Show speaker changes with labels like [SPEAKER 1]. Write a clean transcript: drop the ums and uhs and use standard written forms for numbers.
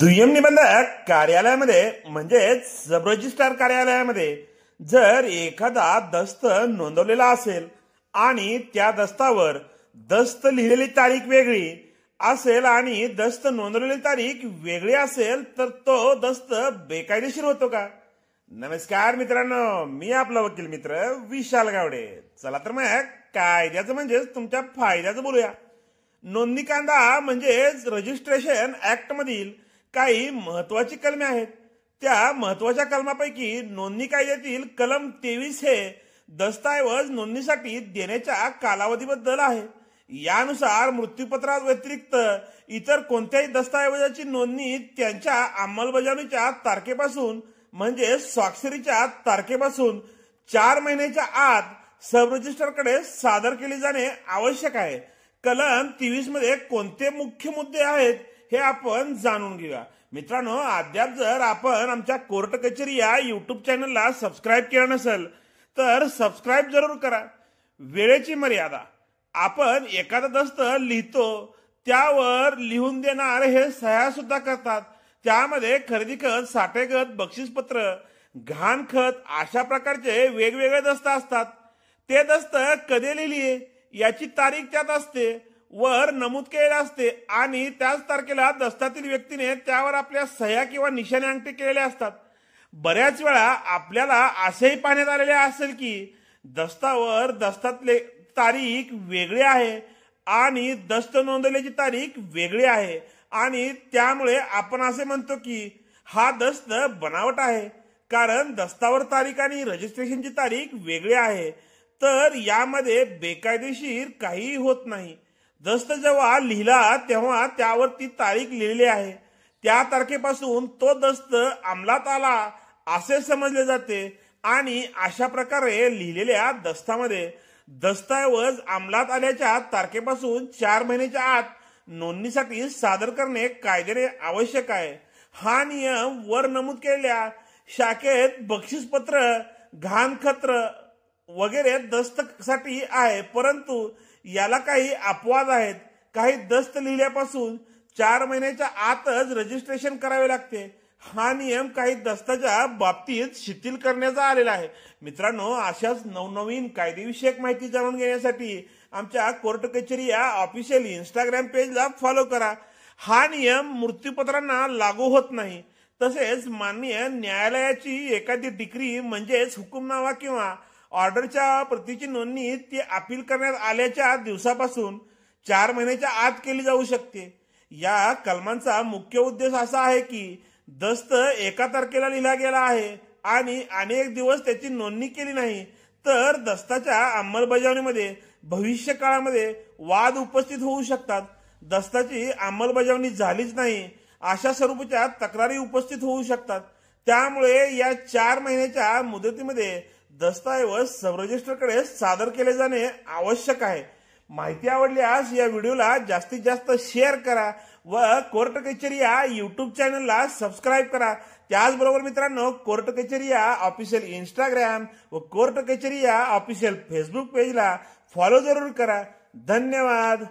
[SPEAKER 1] दुय्यम निबंधक कार्यालयामध्ये म्हणजेच सब रजिस्ट्रार कार्यालयामध्ये जर एखादा दस्त नोंदवलेला असेल आणि त्या दस्तावर दस्त लिहिलेली तारीख वेगळी असेल आणि दस्त नोंदवलेली तारीख वेगळी असेल तर तो दस्त बेकायदेशीर होतो का? नमस्कार मित्रांनो, मी आपला वकील मित्र विशाल गावडे. चला तर मग कायद्याचं म्हणजेच तुमच्या फायद्याचं बोलूया. नोंदणी कायदा म्हणजेच रजिस्ट्रेशन ऍक्ट मधील काही महत्वाची कलमे आहेत. त्या महत्वाच्या कलमापैकी नोंदणी कायद्यातील कलम 23 हे दस्तऐवज नोंदणीसाठी देण्याच्या कालावधीबद्दल आहे. यानुसार मृत्यूपत्रा व्यतिरिक्त इतर कोणत्याही दस्तऐवजाची नोंदणी त्यांच्या अंमलबजावणीच्या तारखेपासून म्हणजे स्वाक्षरीच्या तारखेपासून 4 महिन्याच्या आत सब रजिस्ट्रारकडे सादर केली जाणे आवश्यक आहे. कलम 23 मध्ये कोणते मुख्य मुद्दे आहेत हे आपण जाणून घेऊया. मित्रांनो, अद्याप जर आपण आमच्या कोर्ट कचेरी या युट्यूब चॅनलला सबस्क्राईब केलं नसेल तर सबस्क्राईब जरूर करा. वेळेची मर्यादा. आपण एखादा दस्त लिहितो त्यावर लिहून देणार हे सह्या सुद्धा करतात. त्यामध्ये खरेदी खत, साठे खत, बक्षीसपत्र, घाण खत अशा प्रकारचे वेगवेगळे दस्त असतात. ते दस्त कधी लिहिली याची तारीख त्यात असते, वर नमूद केलेले असते आणि त्याच तारखेला दस्तातील व्यक्तीने त्यावर आपल्या सह्या किंवा निशाणे अंगठे केलेले असतात. बऱ्याच वेळा आपल्याला असेही पाहण्यात आलेले असेल की दस्तावर दस्तातले तारीख वेगळी आहे आणि दस्त नोंदवल्याची तारीख वेगळी आहे आणि त्यामुळे आपण असे म्हणतो की हा दस्त बनावट आहे, कारण दस्तावर तारीख आणि रजिस्ट्रेशनची तारीख वेगळी आहे. तर यामध्ये बेकायदेशीर काहीही होत नाही. दस्त जेव्हा लिहिला तेव्हा त्यावर ती तारीख लिहिलेली आहे, त्या तारखेपासून तो दस्त अंमलात आला असे समजले जाते आणि अशा प्रकारे लिहिलेल्या दस्तामध्ये दस्तऐवज अंमलात आल्याच्या तारखेपासून 4 महिन्याच्या आत नोंदणीसाठी सादर करणे कायद्याने आवश्यक आहे. हा नियम वर नमूद केलेल्या शाखेत बक्षीसपत्र, घाणखत्र वगैरे दस्तसाठी आहे, परंतु याला काही अपवाद आहेत. काही दस्त लिहिल्यापासून 4 महिन्याच्या आतच रजिस्ट्रेशन करावे लागते. हा नियम काही दस्ताच्या बाबतीत शिथिल करण्याचा आलेला आहे. मित्रांनो, अशाच नवनवीन कायदेविषयक माहिती जाणून घेण्यासाठी आमच्या कोर्ट कचेरी या ऑफिशियल इंस्टाग्राम पेजला फॉलो करा. हा नियम मृत्यूपत्रांना लागू होत नाही. तसेच माननीय न्यायालयाची एखादी डिक्री म्हणजेच हुकुमनामा किंवा ऑर्डरच्या प्रतीची नोंदणी ती अपील करण्यात आल्याच्या दिवसापासून 4 महिन्याच्या आत केली जाऊ शकते. या कलमांचा मुख्य उद्देश असा आहे की दस्त एका तारखेला लिहिला गेला आहे आणि अनेक दिवस त्याची नोंदणी केली नाही तर दस्ताच्या अंमलबजावणीमध्ये भविष्य काळामध्ये वाद उपस्थित होऊ शकतात. दस्ताची अंमलबजावणी झालीच नाही अशा स्वरूपाच्या तक्रारी उपस्थित होऊ शकतात. त्यामुळे या 4 महिन्याच्या मुदतीमध्ये दस्तऐवज सब रजिस्ट्रारकडे सादर केले जाणे आवश्यक आहे. माहिती आवडल्यास या व्हिडिओला जास्तीत जास्त शेअर करा व कोर्ट कचेरी या युट्यूब चॅनलला सबस्क्राईब करा. त्याचबरोबर मित्रांनो, कोर्ट कचेरी या ऑफिशियल इंस्टाग्राम व कोर्ट कचेरी या ऑफिशियल फेसबुक पेजला फॉलो जरूर करा. धन्यवाद.